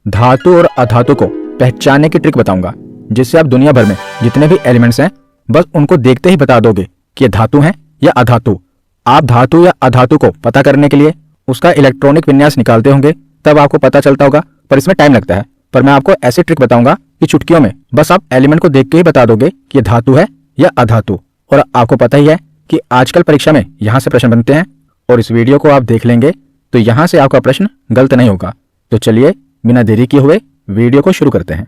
धातु और अधातु को पहचानने की ट्रिक बताऊंगा, जिससे आप दुनिया भर में जितने भी एलिमेंट्स हैं बस उनको देखते ही बता दोगे कि ये धातु हैं या अधातु। आप धातु या अधातु को पता करने के लिए उसका इलेक्ट्रॉनिक विन्यास निकालते होंगे, तब आपको पता चलता होगा, पर इसमें टाइम लगता है। पर मैं आपको ऐसी ट्रिक बताऊंगा कि चुटकियों में बस आप एलिमेंट को देख के ही बता दोगे कि ये धातु है या अधातु। और आपको पता ही है कि आजकल परीक्षा में यहाँ से प्रश्न बनते हैं, और इस वीडियो को आप देख लेंगे तो यहाँ से आपका प्रश्न गलत नहीं होगा। तो चलिए बिना देरी किए हुए वीडियो को शुरू करते हैं।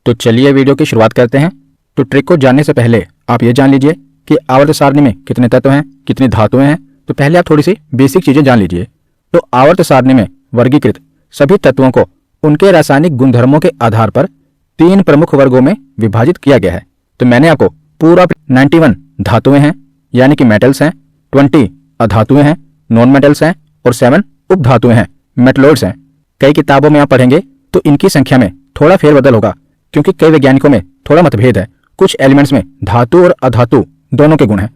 तो चलिए वीडियो की शुरुआत करते हैं। तो ट्रिक को जानने से पहले आप ये जान लीजिए कि आवर्त सारणी में कितने तत्व हैं, कितनी धातुएं हैं। तो पहले आप थोड़ी सी बेसिक चीजें जान लीजिए। तो आवर्त सारणी में वर्गीकृत सभी तत्वों को उनके रासायनिक गुणधर्मों के आधार पर 3 प्रमुख वर्गों में विभाजित किया गया है। तो मैंने आपको पूरा 91 धातुएं हैं यानी कि मेटल्स हैं, 20 अधातुएं हैं, नॉन मेटल्स हैं, और 7 उपधातुएं हैं, मेटलॉइड्स हैं। कई किताबों में आप पढ़ेंगे तो इनकी संख्या में थोड़ा फेरबदल होगा, क्योंकि कई वैज्ञानिकों में थोड़ा मतभेद है। कुछ एलिमेंट्स में धातु और अधातु दोनों के गुण हैं,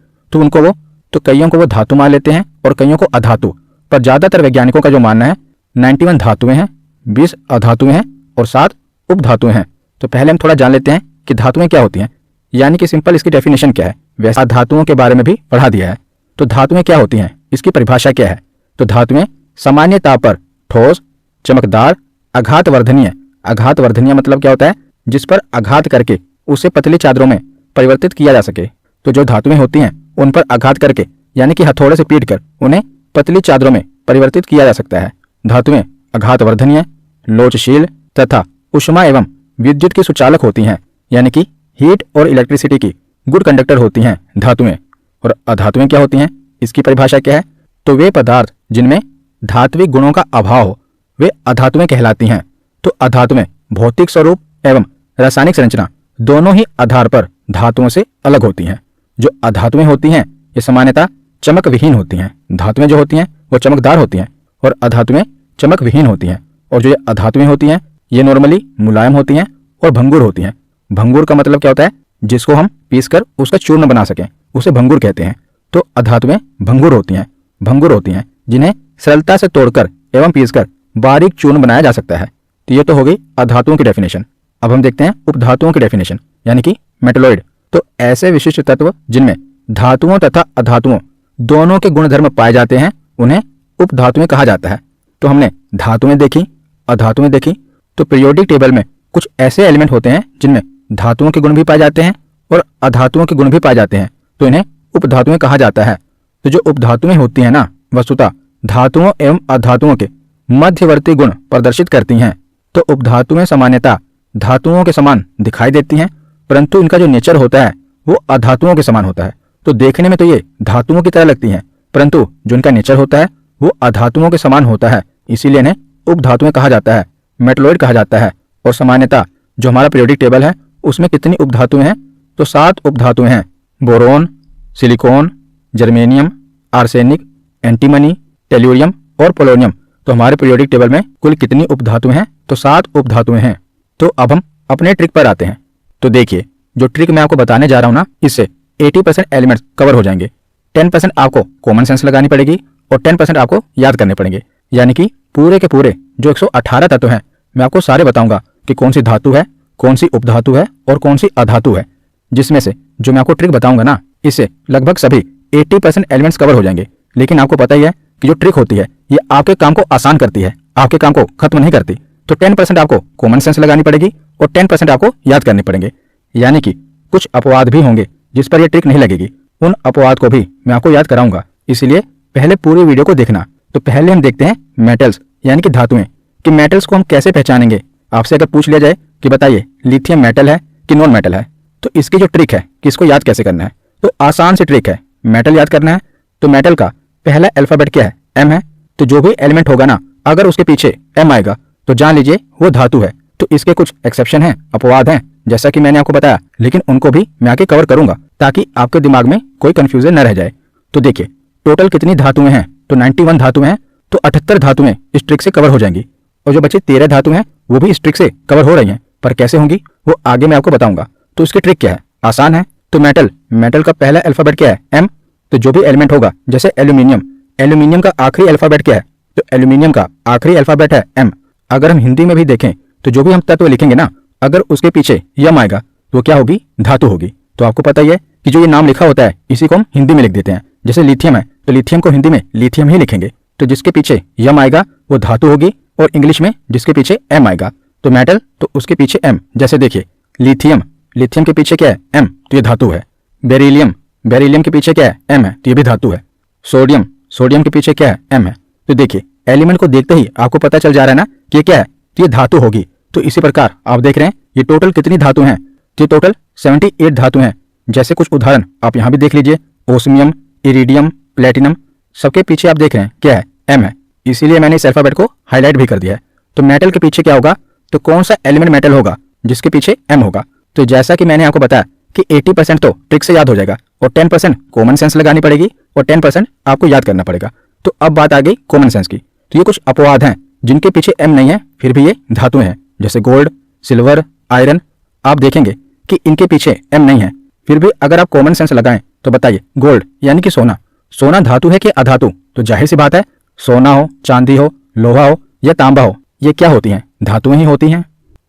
तो कईयों को वो धातु मान लेते हैं और कईयों को अधातु। पर ज्यादातर वैज्ञानिकों का जो मानना है 91 धातुएं हैं, 20 अधातुएं हैं और 7 उपधातुएं हैं। तो पहले हम थोड़ा जान लेते हैं कि धातुएं क्या होती हैं, यानी कि सिंपल इसकी डेफिनेशन क्या है। वैसे धातुओं के बारे में भी पढ़ा दिया है। तो धातुएं क्या होती हैं, इसकी परिभाषा क्या है। तो धातुएं सामान्य ताप पर ठोस, चमकदार, आघातवर्धनीय मतलब क्या होता है, जिस पर आघात करके उसे पतली चादरों में परिवर्तित किया जा सके। तो जो धातुएं होती हैं उन पर आघात करके यानी कि हथौड़े से पीट कर उन्हें पतली चादरों में परिवर्तित किया जा सकता है। धातुएं आघातवर्धनीय, लोचशील तथा ऊष्मा एवं विद्युत की सुचालक होती हैं, यानी कि हीट और इलेक्ट्रिसिटी की गुड कंडक्टर होती हैं धातुएं। और अधातुएं क्या होती हैं, इसकी परिभाषा क्या है। तो वे पदार्थ जिनमें धात्विक गुणों का अभाव हो वे अधातुएं कहलाती हैं। तो अधातुएं भौतिक स्वरूप एवं रासायनिक संरचना दोनों ही आधार पर धातुओं से अलग होती हैं। जो अधातुएं होती हैं ये सामान्यतः चमक विहीन होती हैं। धातुएं जो होती हैं वो चमकदार होती हैं और अधातुएं चमक विहीन होती हैं। और जो ये अधातुएं होती हैं ये नॉर्मली मुलायम होती हैं और भंगुर होती हैं। भंगुर का मतलब क्या होता है, जिसको हम पीसकर उसका चूर्ण बना सकें उसे भंगुर कहते हैं। तो अधातुएं भंगुर होती हैं जिन्हें सरलता से तोड़कर एवं पीसकर बारीक चूर्ण बनाया जा सकता है। तो ये तो हो गई अधातुओं की डेफिनेशन। अब हम देखते हैं उपधातुओं की डेफिनेशन, यानी कि मेटलॉइड। तो ऐसे विशिष्ट तत्व जिनमें धातुओं तथा अधातुओं दोनों के गुणधर्म पाए जाते हैं उन्हें उपधातुएं कहा जाता है। तो हमने धातुएं देखी, अधातुएं देखी। तो पीरियोडिक टेबल में कुछ ऐसे एलिमेंट होते हैं जिनमें धातुओं के गुण भी पाए जाते हैं और अधातुओं के गुण भी पाए जाते हैं, तो इन्हें उपधातुएं कहा जाता है। तो जो उपधातुएं होती हैं ना, वस्तुतः धातुओं एवं अधातुओं के मध्यवर्ती गुण प्रदर्शित करती हैं। तो उपधातुएं सामान्यतः धातुओं के समान दिखाई देती हैं, परंतु इनका जो नेचर होता है वो अधातुओं के समान होता है। तो देखने में तो ये धातुओं की तरह लगती हैं, परंतु जो इनका नेचर होता है वो अधातुओं के समान होता है। इसीलिए इन्हें उपधातुएं कहा जाता है, मेटलॉइड कहा जाता है। और सामान्यतः जो हमारा पीरियोडिक टेबल है उसमें कितनी उपधातुएं हैं, तो 7 उपधातुएं हैं। Boron, silicon, germanium, arsenic, antimony, tellurium और पोलोनियम। तो हमारे पीरियोडिक टेबल में कुल कितनी उपधातुएं हैं, तो 7 उपधातुएं हैं। तो अब हम अपने ट्रिक पर आते हैं। तो देखिए, जो ट्रिक मैं आपको बताने जा रहा हूं ना, इससे 80% एलिमेंट्स कवर हो जाएंगे। 10% आपको कॉमन सेंस लगानी पड़ेगी और 10% आपको याद करने पड़ेंगे। यानी कि पूरे के पूरे जो 118 तत्व हैं मैं आपको सारे बताऊंगा कि कौन सी धातु है, कौन सी उपधातु है और कौन सी अधातु है। जिसमें से जो मैं आपको ट्रिक बताऊंगा ना, इससे लगभग सभी 80% एलिमेंट्स कवर हो जाएंगे। लेकिन आपको पता ही है कि जो ट्रिक होती है ये आपके काम को आसान करती है, आपके काम को खत्म नहीं करती। तो 10% आपको कॉमन सेंस लगानी पड़ेगी और 10% आपको याद करने पड़ेंगे। यानी कि कुछ अपवाद भी होंगे जिस पर यह ट्रिक नहीं लगेगी, उन अपवाद को भी मैं आपको याद कराऊंगा। इसलिए पहले पूरी वीडियो को देखना। तो पहले हम देखते हैं मेटल्स यानी कि धातुएं, कि मेटल्स को हम कैसे पहचानेंगे। आपसे अगर पूछ लिया जाए कि बताइए लिथियम मेटल है कि नॉन मेटल है, तो इसकी जो ट्रिक है कि इसको याद कैसे करना है, तो आसान सी ट्रिक है। मेटल याद करना है तो मेटल का पहला अल्फाबेट क्या है, एम है। तो जो भी एलिमेंट होगा ना, अगर उसके पीछे एम आएगा तो जान लीजिए वो धातु है। तो इसके कुछ एक्सेप्शन हैं, अपवाद हैं, जैसा कि मैंने आपको बताया, लेकिन उनको भी मैं आगे कवर करूंगा ताकि आपके दिमाग में कोई कंफ्यूजन न रह जाए। तो देखिए टोटल कितनी धातुएं हैं, तो 91 धातुएं हैं। तो 78 धातुएं इस ट्रिक से कवर हो जाएंगी और जो बचे 13 धातुएं हैं वो भी इस ट्रिक से कवर हो रही हैं। पर कैसे होंगी वो आगे मैं आपको बताऊंगा। तो इसकी ट्रिक क्या है, आसान है। तो मेटल का पहला अल्फाबेट क्या है, एम। तो जो भी एलिमेंट होगा, जैसे एल्यूमिनियम का आखिरी अल्फाबेट क्या है, तो एल्यूमिनियम का आखिरी अल्फाबेट है एम। अगर हम हिंदी में भी देखें तो जो भी हम तत्व लिखेंगे ना, अगर उसके पीछे यम आएगा तो क्या होगी? धातु होगी। तो आपको पता ही है कि जो ये नाम लिखा होता है इसी को हम हिंदी में लिख देते हैं। जैसे लिथियम है तो लिथियम को हिंदी में लिथियम ही लिखेंगे। तो जिसके पीछे यम आएगा वो धातु होगी, और इंग्लिश में जिसके पीछे एम आएगा तो मेटल, तो उसके पीछे एम। जैसे देखिए लिथियम, लिथियम के पीछे क्या है? एम, तो ये धातु है। बेरिलियम, बेरिलियम के पीछे क्या है? एम है, तो ये भी धातु है। सोडियम, सोडियम के पीछे क्या है? एम है। तो देखिए एलिमेंट को देखते ही आपको पता चल जा रहा है ना कि ये क्या है? तो ये धातु होगी। तो इसी प्रकार आप देख रहे हैं ये टोटल कितनी धातु हैं? तो ये टोटल 78 धातु हैं। जैसे कुछ उदाहरण आप यहाँ भी देख लीजिए, ओस्मियम, इरिडियम, प्लेटिनम, सबके पीछे आप देख रहे हैं क्या है? एम है। इसीलिए मैंने इस अल्फाबेट को हाईलाइट भी कर दिया है। तो मेटल के पीछे क्या होगा? तो कौन सा एलिमेंट मेटल होगा जिसके पीछे एम होगा? तो जैसा कि मैंने आपको बताया कि 80% तो ट्रिक से याद हो जाएगा, और 10% कॉमन सेंस लगानी पड़ेगी, और 10% आपको याद करना पड़ेगा। तो अब बात आ गई कॉमन सेंस की। तो ये कुछ अपवाद हैं जिनके पीछे एम नहीं है फिर भी ये धातुएं हैं। जैसे गोल्ड, सिल्वर, आयरन, आप देखेंगे कि इनके पीछे एम नहीं है, फिर भी अगर आप कॉमन सेंस लगाएं तो बताइए गोल्ड यानी कि सोना, सोना धातु है कि अधातु? तो जाहिर सी बात है सोना हो, चांदी हो, लोहा हो या तांबा हो, ये क्या होती हैं? धातुएं ही होती हैं।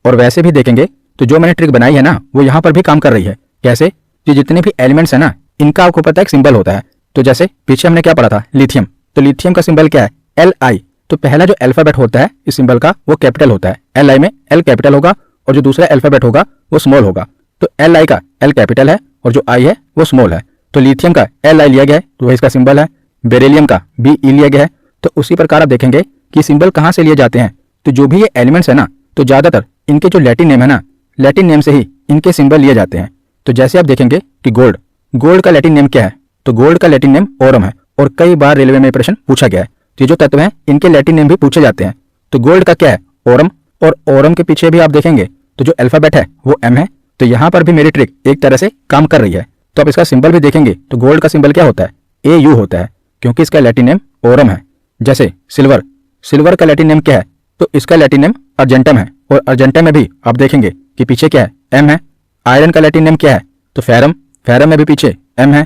और वैसे भी देखेंगे तो जो मैंने ट्रिक बनाई है ना वो यहाँ पर भी काम कर रही है। कैसे? कि जितने भी एलिमेंट्स है ना इनका आपको पता है एक सिंबल होता है। तो जैसे पीछे हमने क्या पढ़ा था? लिथियम, तो लिथियम का सिंबल क्या है? Li। तो पहला जो अल्फाबेट होता है इस सिंबल का वो कैपिटल होता है। Li में L कैपिटल होगा और जो दूसरा अल्फाबेट होगा वो स्मॉल होगा। तो Li का L कैपिटल है और जो I है वो स्मॉल है। तो लिथियम का Li लिया गया है तो वह इसका सिंबल है। बेरिलियम का Be लिया गया है। तो उसी प्रकार आप देखेंगे कि सिंबल कहाँ से लिए जाते हैं। तो जो भी ये एलिमेंट्स है ना तो ज्यादातर इनके जो लैटिन नेम है ना, लैटिन नेम से ही इनके सिंबल लिए जाते हैं। तो जैसे आप देखेंगे कि गोल्ड, गोल्ड का लैटिन नेम क्या है? तो गोल्ड का लैटिन नेम ओरम है, और कई बार रेलवे में प्रश्न पूछा गया है। तो ये जो तत्व हैं इनके लैटिन नेम भी पूछे जाते हैं। तो गोल्ड का क्या है? ओरम, और ओरम के पीछे भी आप देखेंगे तो जो अल्फाबेट है वो एम है। तो यहाँ पर भी मेरी ट्रिक एक तरह से काम कर रही है। तो आप इसका सिंबल भी देखेंगे तो गोल्ड का सिंबल क्या होता है? AU होता है, क्योंकि इसका लैटिन नेम ओरम है। जैसे सिल्वर, सिल्वर का लैटिन नेम क्या है? तो इसका लैटिन नेम अर्जेंटम है, और अर्जेंटम में भी आप देखेंगे कि पीछे क्या है? एम है। आयरन का लैटिन नेम क्या है? तो फेरम, फेरम में भी पीछे एम है।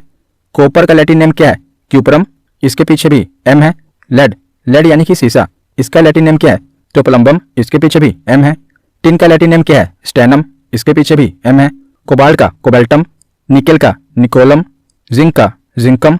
कॉपर का लैटिन नेम क्या है? क्यूपरम, इसके पीछे भी एम है। लेड, लेड यानी कि सीसा, इसका लैटिन नेम क्या है? तो प्लम्बम, इसके पीछे भी एम है। टिन का लैटिन नेम क्या है? स्टेनम, इसके पीछे भी एम है। कोबाल्ट का कोबाल्टम, निकेल का निकोलम, जिंक का जिंकम,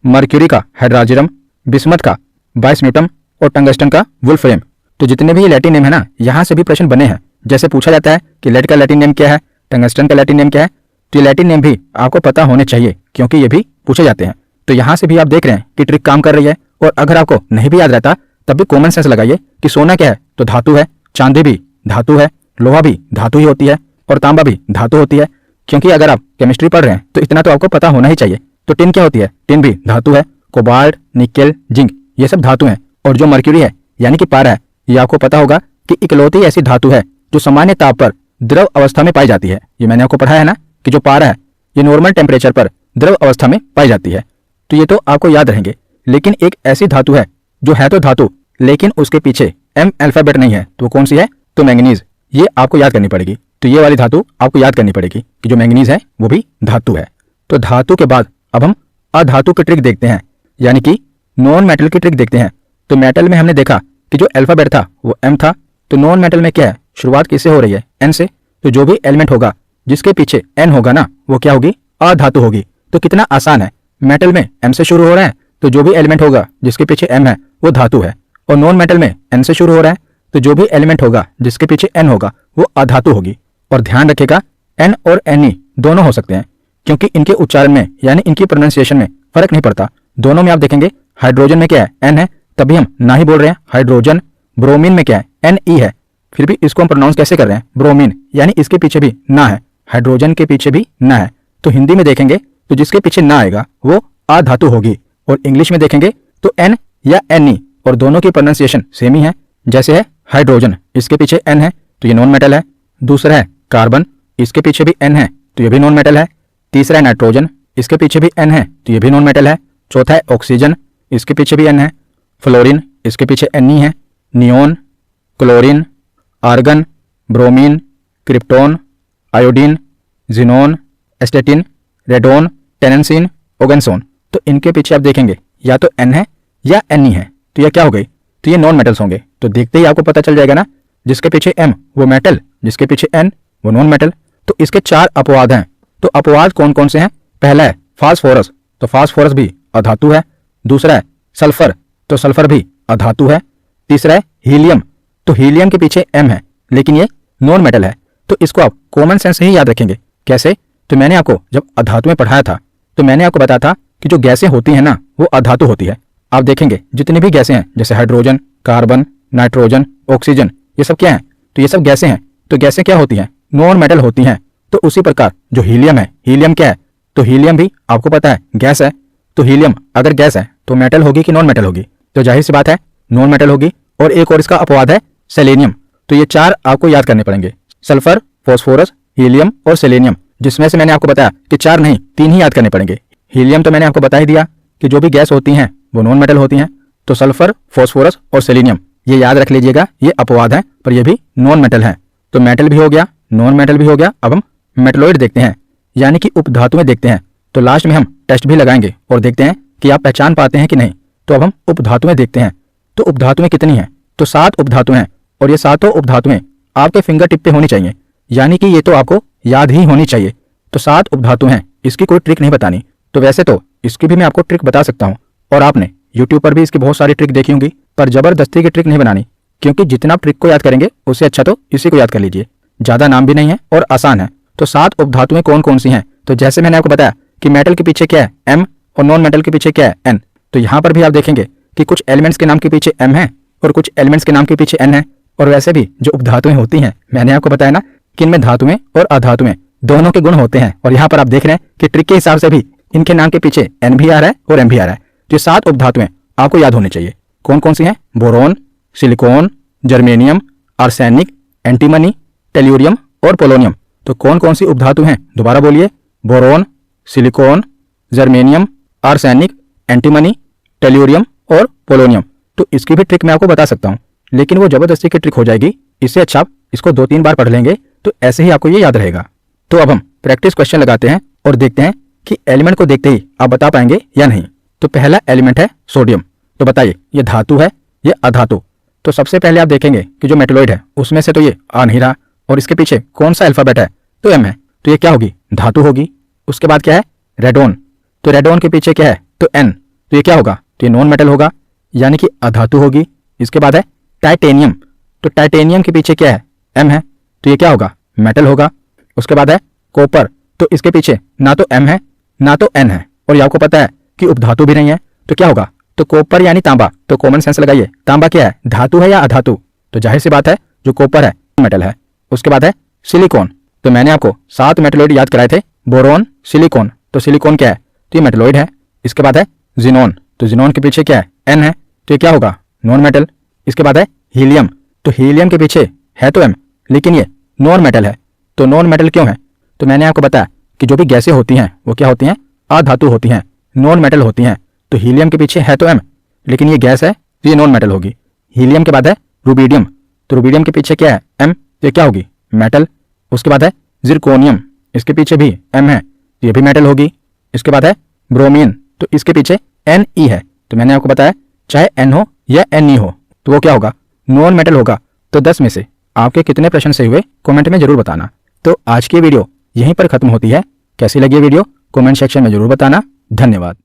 मर्क्यूरी का हाइड्राजिरम, बिस्मथ का बाइस्म्यूटम, और टंगस्टन का वुल्फ्रेम। तो जितने भी ये लैटिन नेम है ना यहाँ से भी प्रश्न बने हैं। जैसे पूछा जाता है कि लेड का लैटिन नेम क्या है, टंगस्टन का लैटिन नेम क्या है। तो ये लैटिन नेम भी आपको पता होने चाहिए क्योंकि ये भी पूछे जाते हैं। तो यहाँ से भी आप देख रहे हैं कि ट्रिक काम कर रही है। और अगर आपको नहीं भी याद रहता तब भी कॉमन सेंस लगाइए कि सोना क्या है? तो धातु है, चांदी भी धातु है, लोहा भी धातु ही होती है, और तांबा भी धातु होती है। क्योंकि अगर आप केमिस्ट्री पढ़ रहे हैं तो इतना तो आपको पता होना ही चाहिए। तो टिन क्या होती है? टिन भी धातु है। कोबाल्ट, निकेल, जिंक ये सब धातु हैं। और जो मर्क्यूरी है यानी कि पारा है, ये आपको पता होगा कि इकलौती ऐसी धातु है जो सामान्य ताप पर द्रव अवस्था में पाई जाती है। ये मैंने आपको पढ़ाया है ना कि जो पारा है ये नॉर्मल टेम्परेचर पर द्रव अवस्था में पाई जाती है। तो ये तो आपको याद रहेंगे। लेकिन एक ऐसी धातु है जो है तो धातु लेकिन उसके पीछे एम अल्फाबेट नहीं है, तो वो कौन सी है? तो मैंगनीज। ये आपको याद करनी पड़ेगी। तो ये वाली धातु आपको याद करनी पड़ेगी कि जो मैंगनीज है वो भी धातु है। तो धातु के बाद अब हम अधातु की ट्रिक देखते हैं, यानी कि नॉन मेटल की ट्रिक देखते हैं। तो मेटल में हमने देखा कि जो अल्फाबेट था वो एम था। तो नॉन मेटल में क्या है? शुरुआत किससे हो रही है? एन से। तो जो भी एलिमेंट होगा जिसके पीछे एन होगा ना वो क्या होगी? अधातु होगी। तो कितना आसान है, मेटल में एम से शुरू हो रहा है तो जो भी एलिमेंट होगा जिसके पीछे एम है वो धातु है। और नॉन मेटल में एन से शुरू हो रहा है तो जो भी एलिमेंट होगा जिसके पीछे एन होगा वो अधातु होगी। और ध्यान रखिएगा एन और एन दोनों हो सकते हैं, क्योंकि इनके उच्चारण में यानी इनकी प्रोनाउंसिएशन में फर्क नहीं पड़ता। दोनों में आप देखेंगे हाइड्रोजन में क्या है? एन है, तभी हम ना ही बोल रहे हैं हाइड्रोजन। ब्रोमीन में क्या है? NE है, फिर भी इसको हम प्रोनाउंस कैसे कर रहे हैं? ब्रोमीन, यानी इसके पीछे भी ना है, हाइड्रोजन के पीछे भी ना है। तो हिंदी में देखेंगे तो जिसके पीछे ना आएगा वो अधातु होगी। और इंग्लिश में देखेंगे तो N या Ne, और दोनों की प्रोनाउंसिएशन सेम ही है। जैसे है हाइड्रोजन, इसके पीछे N है तो ये नॉन मेटल है। दूसरा है कार्बन, इसके पीछे भी N है तो ये भी नॉन मेटल है। तीसरा है नाइट्रोजन, इसके पीछे भी N है तो ये भी नॉन मेटल है। चौथा है ऑक्सीजन, इसके पीछे भी N है। फ्लोरीन, इसके पीछे Ne है। Neon, chlorine, argon, bromine, krypton, iodine, xenon, astatine, radon, tennessine, oganesson. तो इनके पीछे आप देखेंगे या तो N है या Ne है। तो ये क्या हो गई? तो ये नॉन मेटल्स होंगे। तो देखते ही आपको पता चल जाएगा ना जिसके पीछे M वो मेटल, जिसके पीछे N वो नॉन मेटल। तो इसके 4 अपवाद हैं। तो अपवाद कौन कौन से हैं? पहला है फास्फोरस, तो फास्फोरस भी अधातु है। दूसरा है सल्फर, तो सल्फर भी अधातु है। तीसरा है हीलियम, तो हीलियम के पीछे M है लेकिन ये नॉन मेटल है। तो इसको आप कॉमन सेंस से ही याद रखेंगे। कैसे? तो मैंने आपको जब अधातु में पढ़ाया था तो मैंने आपको बताया था कि जो गैसें होती हैं ना वो अधातु होती है। आप देखेंगे जितनी भी गैसें हैं जैसे हाइड्रोजन, कार्बन, नाइट्रोजन, ऑक्सीजन, ये सब क्या है? तो ये सब गैसें हैं। तो गैसें क्या होती हैं? नॉन मेटल होती हैं। तो उसी प्रकार जो हीलियम है, हीलियम क्या है? तो हीलियम भी आपको पता है गैस है। तो हीलियम अगर गैस है तो मेटल होगी कि नॉन मेटल होगी? तो जाहिर सी बात है नॉन मेटल होगी। और एक और इसका अपवाद है सेलेनियम। तो ये 4 आपको याद करने पड़ेंगे, सल्फर, फास्फोरस, हीलियम और सेलेनियम, जिसमें से मैंने आपको बताया कि 4 नहीं 3 ही याद करने पड़ेंगे। हीलियम तो मैंने आपको बता ही दिया कि जो भी गैस होती हैं वो नॉन मेटल होती हैं। तो सल्फर, फास्फोरस और सेलेनियम ये याद रख लीजिएगा, ये अपवाद है पर ये भी नॉन मेटल है। तो मेटल भी हो गया, नॉन मेटल भी हो गया। अब हम मेटलॉइड देखते हैं, यानी कि उपधातुएं देखते हैं। तो लास्ट में हम टेस्ट भी लगाएंगे और देखते हैं कि आप पहचान पाते हैं कि नहीं। तो अब हम उपधातुएं देखते हैं। तो उपधातुएं कितनी हैं? तो 7 उपधातुएं हैं और ये 7 उपधातुएं आपके फिंगर टिप पे होनी चाहिए, यानी कि ये तो आपको याद ही होनी चाहिए। तो 7 उपधातु हैं, इसकी कोई ट्रिक नहीं बतानी। तो वैसे तो इसकी भी मैं आपको ट्रिक बता सकता हूँ और आपने यूट्यूब पर भी इसकी बहुत सारी ट्रिक देखी होंगी, पर जबरदस्ती की ट्रिक नहीं बनानी, क्योंकि जितना आप ट्रिक को याद करेंगे उससे अच्छा तो इसी को याद कर लीजिए। ज्यादा नाम भी नहीं है और आसान है। तो 7 उपधातुएं कौन कौन सी हैं? तो जैसे मैंने आपको बताया कि मेटल के पीछे क्या है? M, और नॉन मेटल के पीछे क्या है? N। तो यहाँ पर भी आप देखेंगे कि कुछ एलिमेंट्स के नाम के पीछे M है और कुछ एलिमेंट्स के नाम के पीछे N है। और वैसे भी जो उपधातुएं होती हैं मैंने आपको बताया ना कि इनमें धातुएं और अधातुएं दोनों के गुण होते हैं। और यहाँ पर आप देख रहे हैं कि ट्रिक के हिसाब से भी इनके नाम के पीछे N भी आ रहा है और M भी आ रहा है। जो 7 उपधातुएं आपको याद होनी चाहिए कौन कौन सी हैं? Boron, silicon, germanium, arsenic, antimony, tellurium और पोलोनियम। तो कौन कौन सी उपधातु हैं? दोबारा बोलिए, boron, silicon, germanium, arsenic, antimony, tellurium और पोलोनियम। तो इसकी भी ट्रिक मैं आपको बता सकता हूँ, लेकिन वो जबरदस्ती की ट्रिक हो जाएगी। इससे अच्छा आप इसको 2-3 बार पढ़ लेंगे तो ऐसे ही आपको ये याद रहेगा। तो अब हम प्रैक्टिस क्वेश्चन लगाते हैं और देखते हैं कि एलिमेंट को देखते ही आप बता पाएंगे या नहीं। तो पहला एलिमेंट है सोडियम। तो बताइए ये धातु है ये अधातु? तो सबसे पहले आप देखेंगे कि जो मेटलॉइड है उसमें से तो ये आ नहीं रहा और इसके पीछे कौन सा अल्फाबेट है? तो M है। तो ये क्या होगी? धातु होगी। उसके बाद क्या है? रेडोन। तो रेडोन के पीछे क्या है? तो N। तो ये क्या होगा? तो ये नॉन मेटल होगा, यानी कि अधातु होगी। इसके बाद है टाइटेनियम। तो टाइटेनियम के पीछे क्या है? M है। तो ये क्या होगा? मेटल होगा। उसके बाद है कॉपर। तो इसके पीछे ना तो M है ना तो N है और ये आपको पता है कि उपधातु भी नहीं है। तो क्या होगा? तो कॉपर यानी तांबा। तो कॉमन सेंस लगाइए, तांबा क्या है? धातु है या अधातु? तो जाहिर सी बात है जो कॉपर है मेटल है। उसके बाद है सिलिकॉन। तो मैंने आपको 7 मेटलॉइड याद कराए थे, बोरोन, सिलिकॉन। तो सिलिकॉन क्या है? तो ये मेटलॉइड है। इसके बाद है जिनोन। तो जिनोन के पीछे क्या है? N है। तो ये क्या होगा? Non metal. इसके बाद है हीलियम। तो हीलियम के पीछे है तो M, लेकिन ये नॉन मेटल है। तो नॉन मेटल क्यों है? तो मैंने आपको बताया कि जो भी गैसें होती हैं वो क्या होती हैं? अधातु होती हैं, नॉन मेटल होती हैं। तो हीलियम के पीछे है तो M, लेकिन ये गैस है तो ये नॉन मेटल होगी। हीलियम के बाद है रुबिडियम। तो रुबिडियम के पीछे क्या है? M। तो ये क्या होगी? मेटल। उसके बाद है जिरकोनियम। इसके पीछे भी M है, ये भी मेटल होगी। इसके बाद है ब्रोमीन। तो इसके पीछे Ne है। तो मैंने आपको बताया चाहे N हो या Ne हो तो वो क्या होगा? नॉन मेटल होगा। तो 10 में से आपके कितने प्रश्न सही हुए कमेंट में जरूर बताना। तो आज की वीडियो यहीं पर खत्म होती है। कैसी लगी वीडियो कमेंट सेक्शन में जरूर बताना। धन्यवाद।